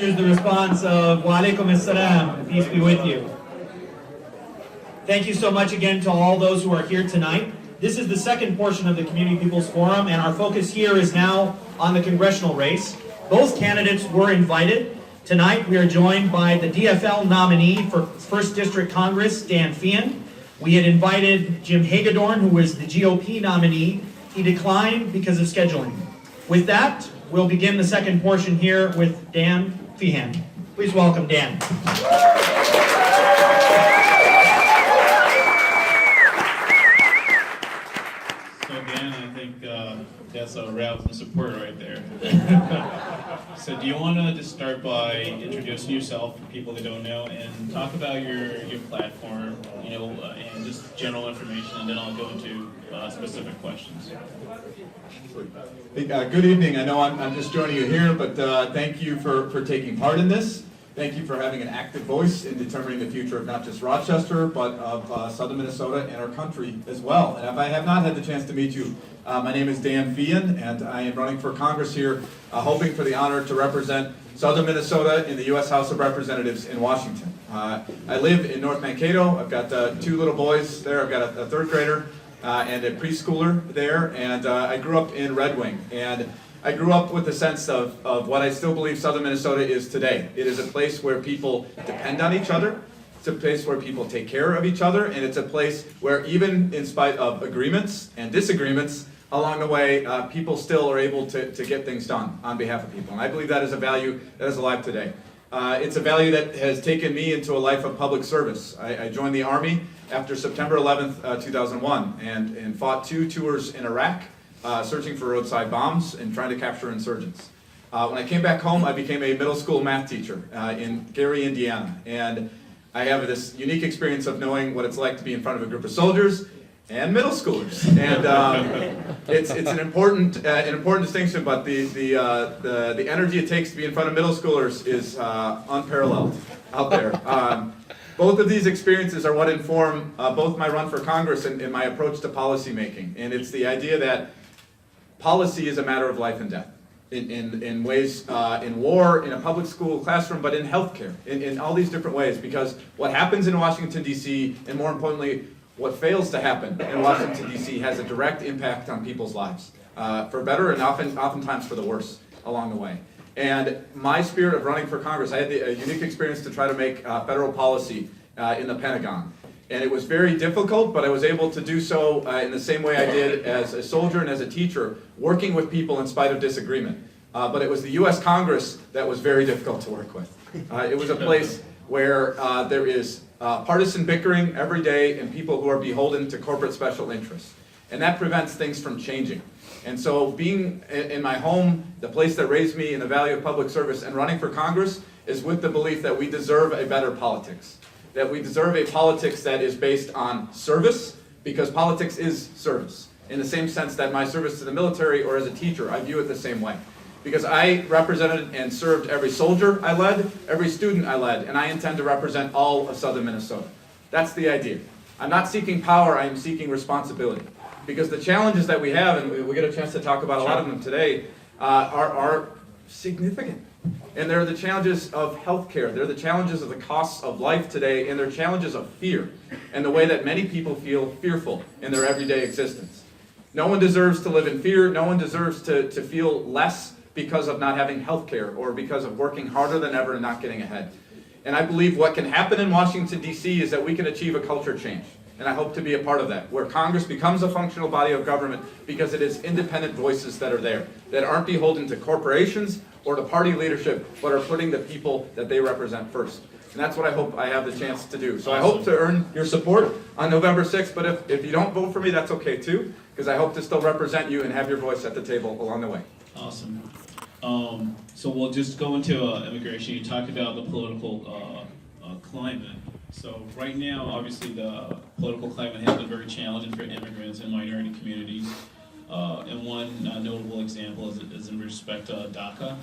Here's the response of Wa alaikum assalam, peace be with you. Thank you so much again to all those who are here tonight. This is the second portion of the Community People's Forum, and our focus here is now on the congressional race. Both candidates were invited. Tonight we are joined by the DFL nominee for 1st District Congress, Dan Feehan. We had invited Jim Hagedorn, who was the GOP nominee. He declined because of scheduling. With that, we'll begin the second portion here with Dan Feehan. Please welcome Dan. That's a rousing support right there. So do you want to just start by introducing yourself for people that don't know and talk about your platform, and just general information, and then I'll go into specific questions. Hey, good evening. I know I'm just joining you here, but thank you for taking part in this. Thank you for having an active voice in determining the future of not just Rochester, but of southern Minnesota and our country as well. And if I have not had the chance to meet you, my name is Dan Feehan, and I am running for Congress here, hoping for the honor to represent southern Minnesota in the U.S. House of Representatives in Washington. I live in North Mankato. I've got 2 little boys there. I've got a 3rd grader and a preschooler there, and I grew up in Red Wing. And I grew up with the sense of what I still believe southern Minnesota is today. It is a place where people depend on each other. It's a place where people take care of each other, and it's a place where even in spite of agreements and disagreements along the way, people still are able to get things done on behalf of people. And I believe that is a value that is alive today. It's a value that has taken me into a life of public service. I joined the Army after September 11th, 2001, and fought 2 tours in Iraq, searching for roadside bombs and trying to capture insurgents. When I came back home, I became a middle school math teacher in Gary, Indiana. And I have this unique experience of knowing what it's like to be in front of a group of soldiers and middle schoolers. And it's an important distinction, but the energy it takes to be in front of middle schoolers is unparalleled out there. Both of these experiences are what inform both my run for Congress and my approach to policy making. And it's the idea that policy is a matter of life and death in ways, in war, in a public school classroom, but in healthcare, in all these different ways. Because what happens in Washington, D.C., and more importantly, what fails to happen in Washington, D.C. has a direct impact on people's lives, for better and oftentimes for the worse along the way. And my spirit of running for Congress, I had a unique experience to try to make federal policy in the Pentagon. And it was very difficult, but I was able to do so in the same way I did as a soldier and as a teacher, working with people in spite of disagreement. But it was the U.S. Congress that was very difficult to work with. It was a place where there is partisan bickering every day and people who are beholden to corporate special interests. And that prevents things from changing. And so being in my home, the place that raised me in the value of public service, and running for Congress is with the belief that we deserve a better politics. That we deserve a politics that is based on service, because politics is service. In the same sense that my service to the military or as a teacher, I view it the same way. Because I represented and served every soldier I led, every student I led, and I intend to represent all of southern Minnesota. That's the idea. I'm not seeking power, I am seeking responsibility. Because the challenges that we have, and we get a chance to talk about a lot of them today, are significant. And they're the challenges of healthcare, they're the challenges of the costs of life today, and they're challenges of fear, and the way that many people feel fearful in their everyday existence. No one deserves to live in fear, no one deserves to feel less because of not having healthcare, or because of working harder than ever and not getting ahead. And I believe what can happen in Washington, D.C. is that we can achieve a culture change. And I hope to be a part of that, where Congress becomes a functional body of government because it is independent voices that are there, that aren't beholden to corporations or to party leadership, but are putting the people that they represent first. And that's what I hope I have the chance to do. So I hope to earn your support on November 6th, but if you don't vote for me, that's okay too, because I hope to still represent you and have your voice at the table along the way. Awesome. So we'll just go into immigration. You talked about the political climate. So right now, obviously, the political climate has been very challenging for immigrants and minority communities. And one notable example is in respect to DACA.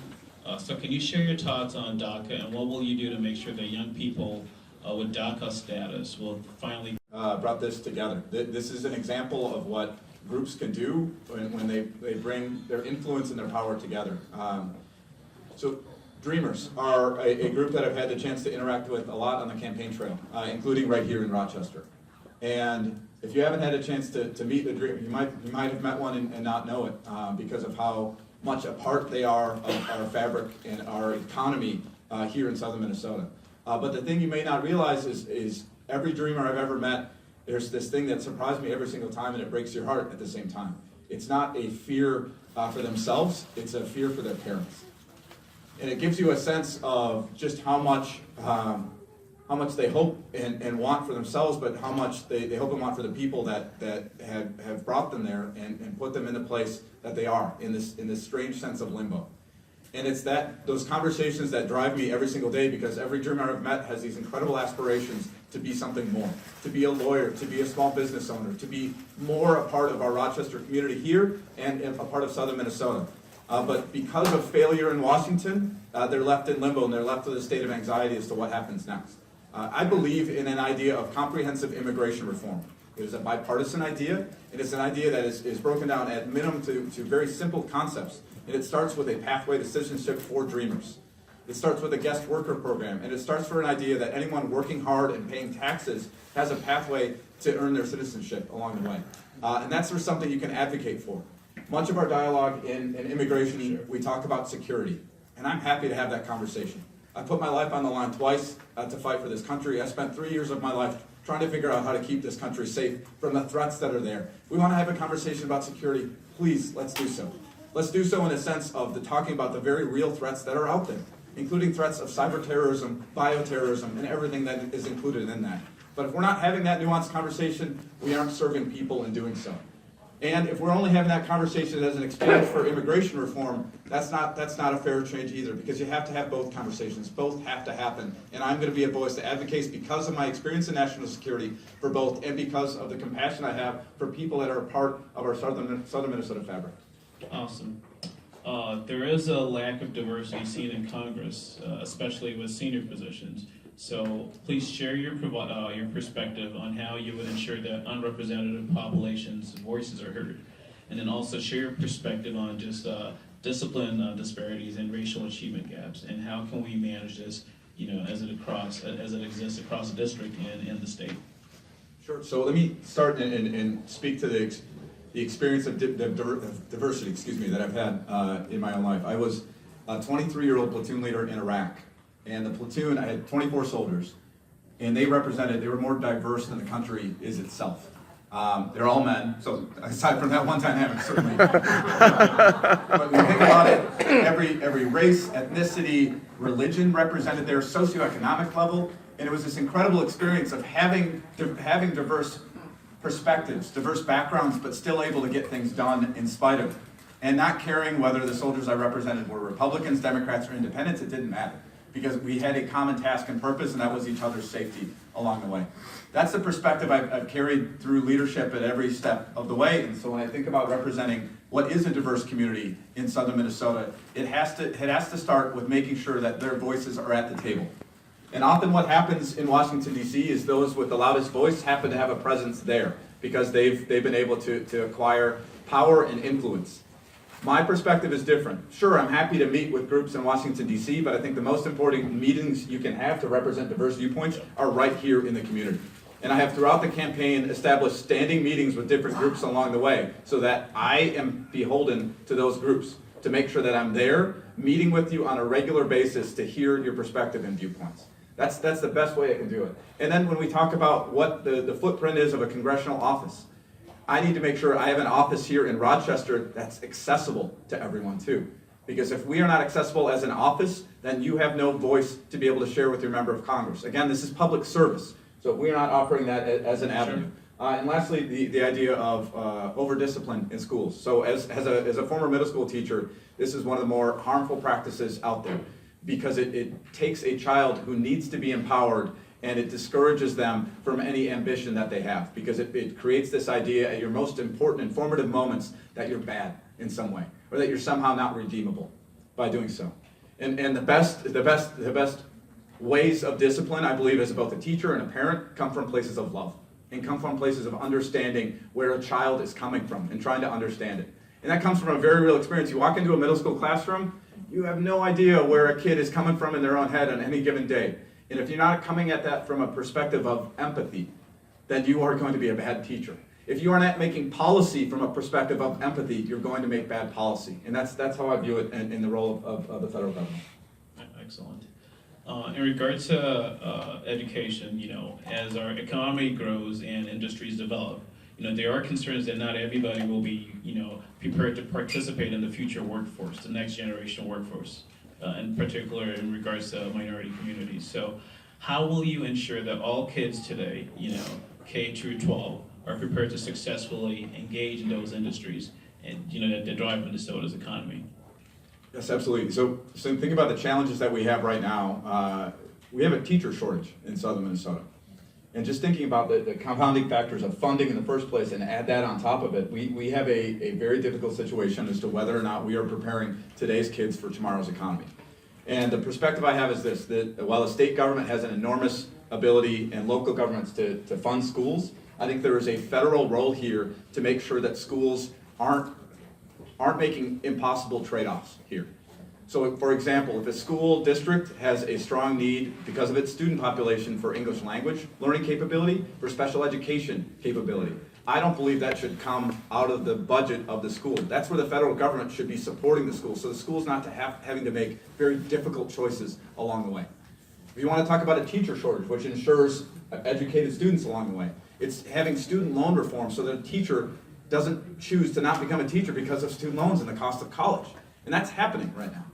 So can you share your thoughts on DACA, and what will you do to make sure that young people with DACA status will finally brought this together? This is an example of what groups can do when they bring their influence and their power together. So Dreamers are a group that I've had the chance to interact with a lot on the campaign trail, including right here in Rochester. And if you haven't had a chance to meet the Dreamers, you might have met one and not know it because of how much a part they are of our fabric and our economy here in southern Minnesota. But the thing you may not realize is every Dreamer I've ever met, there's this thing that surprised me every single time, and it breaks your heart at the same time. It's not a fear for themselves, it's a fear for their parents. And it gives you a sense of just how much they hope and want for themselves, but how much they hope and want for the people that have brought them there and put them in the place that they are, in this strange sense of limbo. And it's those conversations that drive me every single day, because every Dreamer I've met has these incredible aspirations to be something more, to be a lawyer, to be a small business owner, to be more a part of our Rochester community here and a part of southern Minnesota. But because of failure in Washington, they're left in limbo and they're left with a state of anxiety as to what happens next. I believe in an idea of comprehensive immigration reform. It is a bipartisan idea, and it's an idea that is broken down at minimum to very simple concepts. And it starts with a pathway to citizenship for Dreamers. It starts with a guest worker program, and it starts for an idea that anyone working hard and paying taxes has a pathway to earn their citizenship along the way. And that's for something you can advocate for. Much of our dialogue in immigration, we talk about security, and I'm happy to have that conversation. I put my life on the line twice to fight for this country. I spent 3 years of my life trying to figure out how to keep this country safe from the threats that are there. We want to have a conversation about security. Please, let's do so. Let's do so in a sense of talking about the very real threats that are out there, including threats of cyber terrorism, bioterrorism, and everything that is included in that. But if we're not having that nuanced conversation, we aren't serving people in doing so. And if we're only having that conversation as an exchange for immigration reform, that's not a fair exchange either, because you have to have both conversations. Both have to happen. And I'm going to be a voice that advocates, because of my experience in national security, for both, and because of the compassion I have for people that are a part of our southern Minnesota fabric. Awesome. There is a lack of diversity seen in Congress, especially with senior positions. So please share your perspective on how you would ensure that unrepresented populations' voices are heard. And then also share your perspective on just discipline disparities and racial achievement gaps, and how can we manage this, as it exists across the district and in the state. Sure. So let me start and speak to the experience of diversity, that I've had in my own life. I was a 23-year-old platoon leader in Iraq. And the platoon, I had 24 soldiers, and they were more diverse than the country is itself. They're all men, so aside from that one dynamic, certainly. But when you think about it, every race, ethnicity, religion represented their socioeconomic level, and it was this incredible experience of having diverse perspectives, diverse backgrounds, but still able to get things done in spite of, and not caring whether the soldiers I represented were Republicans, Democrats, or Independents. It didn't matter, because we had a common task and purpose, and that was each other's safety along the way. That's the perspective I've carried through leadership at every step of the way. And so when I think about representing what is a diverse community in southern Minnesota, it has to start with making sure that their voices are at the table. And often what happens in Washington, D.C. is those with the loudest voice happen to have a presence there, because they've been able to acquire power and influence. My perspective is different. Sure, I'm happy to meet with groups in Washington, D.C., but I think the most important meetings you can have to represent diverse viewpoints are right here in the community. And I have throughout the campaign established standing meetings with different groups along the way, so that I am beholden to those groups to make sure that I'm there meeting with you on a regular basis to hear your perspective and viewpoints. That's the best way I can do it. And then when we talk about what the footprint is of a congressional office, I need to make sure I have an office here in Rochester that's accessible to everyone too. Because if we are not accessible as an office, then you have no voice to be able to share with your member of Congress. Again, this is public service, so we are not offering that as an avenue. And lastly, the idea of over-discipline in schools. So as a former middle school teacher, this is one of the more harmful practices out there, because it takes a child who needs to be empowered and it discourages them from any ambition that they have, because it creates this idea at your most important and formative moments that you're bad in some way, or that you're somehow not redeemable by doing so. And the best ways of discipline, I believe, as both a teacher and a parent, come from places of love, and come from places of understanding where a child is coming from and trying to understand it. And that comes from a very real experience. You walk into a middle school classroom, You have no idea where a kid is coming from in their own head on any given day. And if you're not coming at that from a perspective of empathy, then you are going to be a bad teacher. If you are not making policy from a perspective of empathy, you're going to make bad policy. And that's how I view it in the role of the federal government. Excellent. In regards to education, as our economy grows and industries develop, there are concerns that not everybody will be, prepared to participate in the future workforce, the next generation workforce, in particular in regards to minority communities. So how will you ensure that all kids today, K through 12, are prepared to successfully engage in those industries and, that drive Minnesota's economy? Yes, absolutely. So think about the challenges that we have right now. We have a teacher shortage in southern Minnesota. And just thinking about the compounding factors of funding in the first place and add that on top of it, we have a very difficult situation as to whether or not we are preparing today's kids for tomorrow's economy. And the perspective I have is this, that while the state government has an enormous ability and local governments to fund schools, I think there is a federal role here to make sure that schools aren't making impossible trade-offs here. So for example, if a school district has a strong need because of its student population for English language learning capability, for special education capability, I don't believe that should come out of the budget of the school. That's where the federal government should be supporting the school, so the school's not having to make very difficult choices along the way. If you want to talk about a teacher shortage, which ensures educated students along the way, it's having student loan reform so that a teacher doesn't choose to not become a teacher because of student loans and the cost of college. And that's happening right now.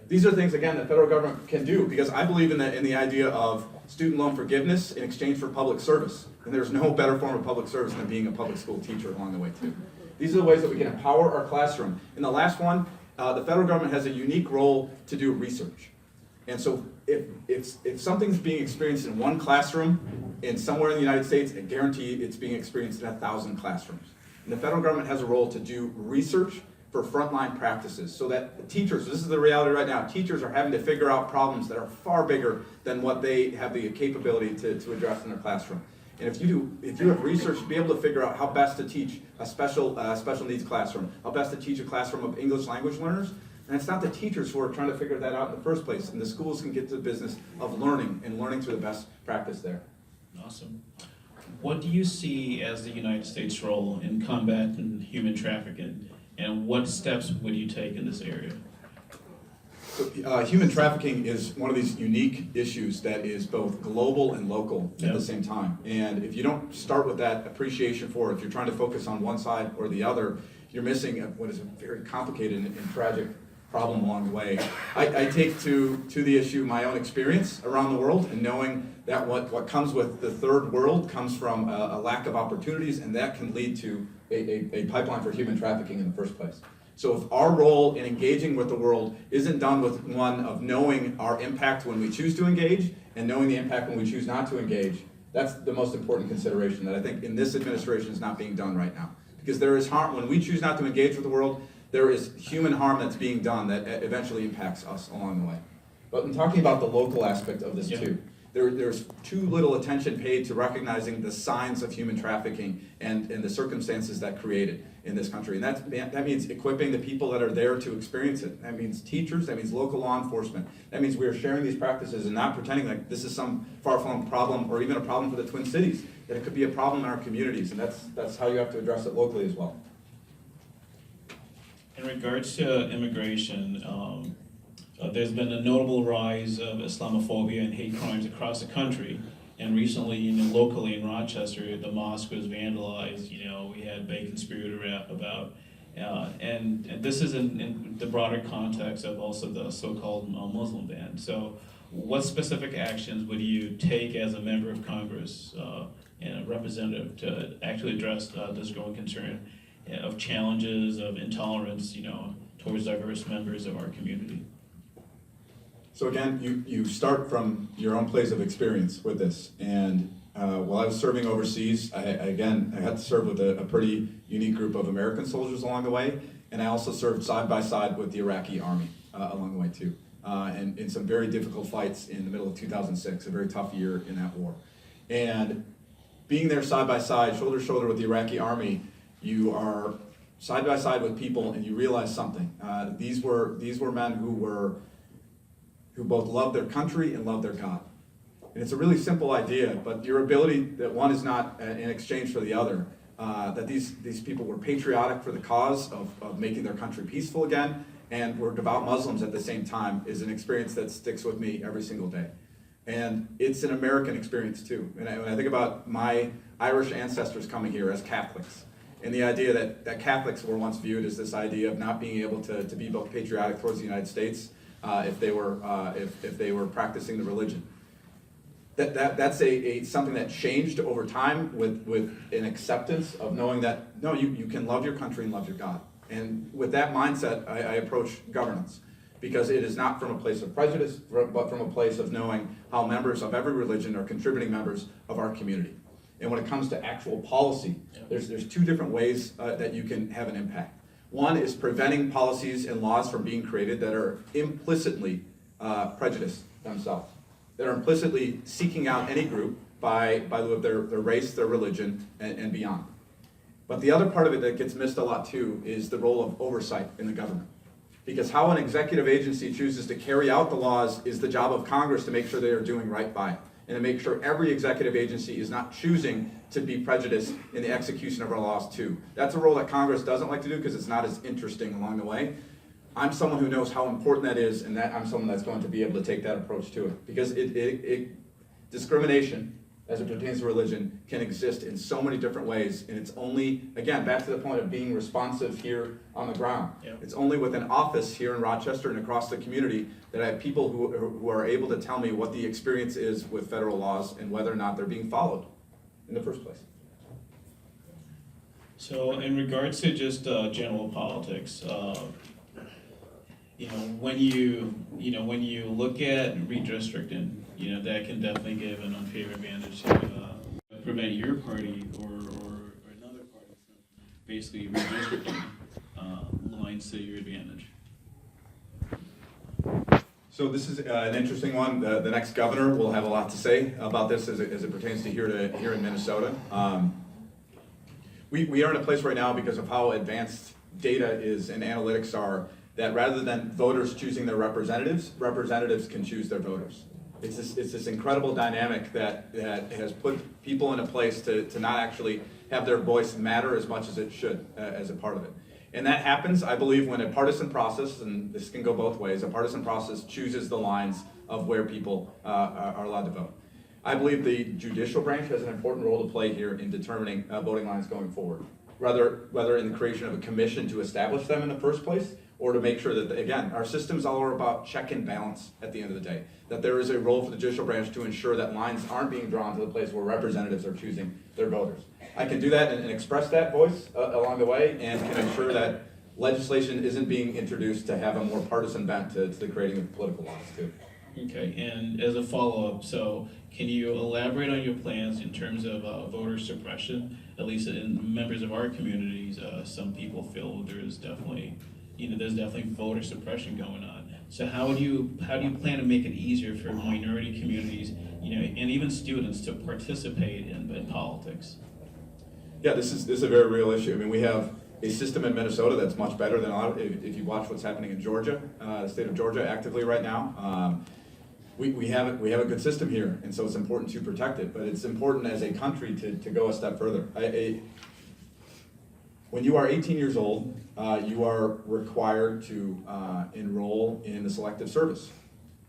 These are things, again, that federal government can do because I believe in the idea of student loan forgiveness in exchange for public service. And there's no better form of public service than being a public school teacher along the way, too. These are the ways that we can empower our classroom. And the last one, the federal government has a unique role to do research. And so if something's being experienced in one classroom in somewhere in the United States, I guarantee it's being experienced in 1,000 classrooms. And the federal government has a role to do research for frontline practices so that the teachers, this is the reality right now, teachers are having to figure out problems that are far bigger than what they have the capability to address in their classroom. And if you have research to be able to figure out how best to teach a special needs classroom, how best to teach a classroom of English language learners, and it's not the teachers who are trying to figure that out in the first place, and the schools can get to the business of learning and learning through the best practice there. Awesome. What do you see as the United States' role in combating human trafficking, and what steps would you take in this area? So, human trafficking is one of these unique issues that is both global and local at the same time. And if you don't start with that appreciation for it, if you're trying to focus on one side or the other, you're missing what is a very complicated and tragic problem along the way. I take to the issue my own experience around the world and knowing that what comes with the third world comes from a lack of opportunities, and that can lead to a pipeline for human trafficking in the first place. So if our role in engaging with the world isn't done with one of knowing our impact when we choose to engage and knowing the impact when we choose not to engage, that's the most important consideration that I think in this administration is not being done right now. Because there is harm, when we choose not to engage with the world, there is human harm that's being done that eventually impacts us along the way. But in talking about the local aspect of this too, there's too little attention paid to recognizing the signs of human trafficking and the circumstances that create it in this country. And that means equipping the people that are there to experience it. That means teachers, that means local law enforcement. That means we are sharing these practices and not pretending like this is some far-flung problem or even a problem for the Twin Cities, that it could be a problem in our communities, and that's how you have to address it locally as well. In regards to immigration, there's been a notable rise of Islamophobia and hate crimes across the country. And recently, locally in Rochester, the mosque was vandalized. We had bacon spewed about, and this is in the broader context of also the so-called Muslim ban. So, what specific actions would you take as a member of Congress and a representative to actually address this growing concern of challenges of intolerance, towards diverse members of our community? So again, you start from your own place of experience with this. And while I was serving overseas, I had to serve with a pretty unique group of American soldiers along the way. And I also served side by side with the Iraqi army along the way too. And in some very difficult fights in the middle of 2006, a very tough year in that war. And being there side by side, shoulder to shoulder with the Iraqi army, you are side by side with people and you realize something. These were men who both loved their country and loved their God. And it's a really simple idea, but your ability that one is not in exchange for the other, that these people were patriotic for the cause of making their country peaceful again, and were devout Muslims at the same time, is an experience that sticks with me every single day. And it's an American experience too. And when I think about my Irish ancestors coming here as Catholics, and the idea that Catholics were once viewed as this idea of not being able to be both patriotic towards the United States if they were practicing the religion. That's something that changed over time with an acceptance of knowing that, no, you can love your country and love your God. And with that mindset, I approach governance, because it is not from a place of prejudice, but from a place of knowing how members of every religion are contributing members of our community. And when it comes to actual policy, there's two different ways that you can have an impact. One is preventing policies and laws from being created that are implicitly prejudiced themselves, that are implicitly seeking out any group by their race, their religion, and beyond. But the other part of it that gets missed a lot too is the role of oversight in the government. Because how an executive agency chooses to carry out the laws is the job of Congress to make sure they are doing right by it, and to make sure every executive agency is not choosing to be prejudiced in the execution of our laws too. That's a role that Congress doesn't like to do because it's not as interesting along the way. I'm someone who knows how important that is, and that I'm someone that's going to be able to take that approach to it. Because discrimination, as it pertains to religion, can exist in so many different ways, and it's only, again, back to the point of being responsive here on the ground. Yep. It's only with an office here in Rochester and across the community that I have people who are able to tell me what the experience is with federal laws and whether or not they're being followed in the first place. So in regards to just general politics, when you look at redistricting, that can definitely give an unfair advantage to prevent your party or another party from basically redistricting lines to your advantage. So this is an interesting one. The next governor will have a lot to say about this as it pertains to here in Minnesota. We are in a place right now, because of how advanced data is and analytics are, that rather than voters choosing their representatives can choose their voters. It's this incredible dynamic that has put people in a place to not actually have their voice matter as much as it should as a part of it. And that happens, I believe, when a partisan process, and this can go both ways, a partisan process chooses the lines of where people are allowed to vote. I believe the judicial branch has an important role to play here in determining voting lines going forward, whether in the creation of a commission to establish them in the first place, or to make sure that, again, our systems all are about check and balance at the end of the day, that there is a role for the judicial branch to ensure that lines aren't being drawn to the place where representatives are choosing their voters. I can do that and express that voice along the way, and can ensure that legislation isn't being introduced to have a more partisan bent to the creating of political laws too. Okay, and as a follow-up, so can you elaborate on your plans in terms of voter suppression? At least in members of our communities, some people feel there's definitely voter suppression going on. So how do you plan to make it easier for minority communities, and even students to participate in politics? Yeah, this is a very real issue. I mean, we have a system in Minnesota that's much better than a lot of, if you watch what's happening in Georgia, the state of Georgia actively right now. We have a good system here, and so it's important to protect it, but it's important as a country to go a step further. When you are 18 years old, you are required to enroll in the selective service,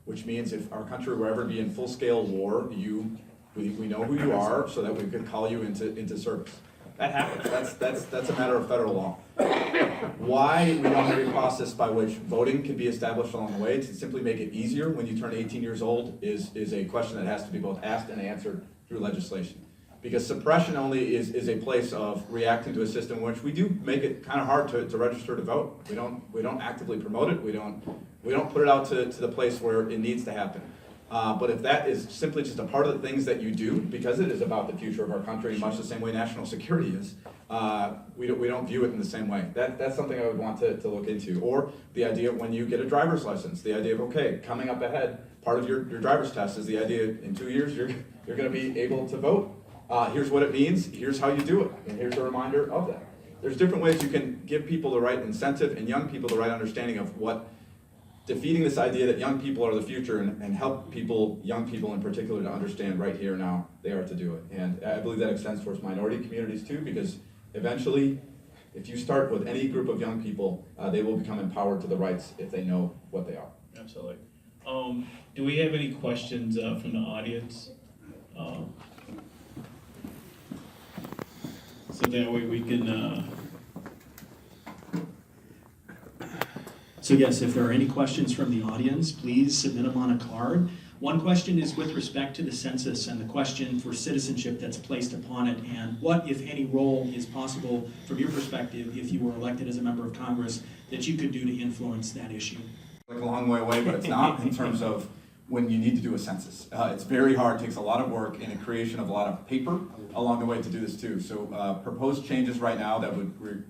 which means if our country were ever to be in full-scale war, we know who you are so that we could call you into service. That happens. That's a matter of federal law. Why we don't have a process by which voting can be established along the way to simply make it easier when you turn 18 years old is a question that has to be both asked and answered through legislation. Because suppression only is a place of reacting to a system in which we do make it kind of hard to register to vote. We don't actively promote it. We don't put it out to the place where it needs to happen. But if that is simply just a part of the things that you do, because it is about the future of our country, much the same way national security is, we don't view it in the same way. That's something I would want to look into. Or the idea of when you get a driver's license, the idea of, okay, coming up ahead, part of your driver's test is the idea in 2 years you're going to be able to vote. Here's what it means, here's how you do it, and here's a reminder of that. there's different ways you can give people the right incentive and young people the right understanding of what defeating this idea that young people are the future and help people, young people in particular, to understand right here now they are to do it. And I believe that extends towards minority communities too, because eventually, if you start with any group of young people, they will become empowered to the rights if they know what they are. Absolutely. Do we have any questions from the audience? So that way we can, So yes, if there are any questions from the audience, please submit them on a card. One question is with respect to the census and the question for citizenship that's placed upon it, and what, if any, role is possible from your perspective if you were elected as a member of Congress that you could do to influence that issue? Like a long way away, but it's not in terms of when you need to do a census. It's very hard, takes a lot of work and a creation of a lot of paper along the way to do this too. So proposed changes right now that would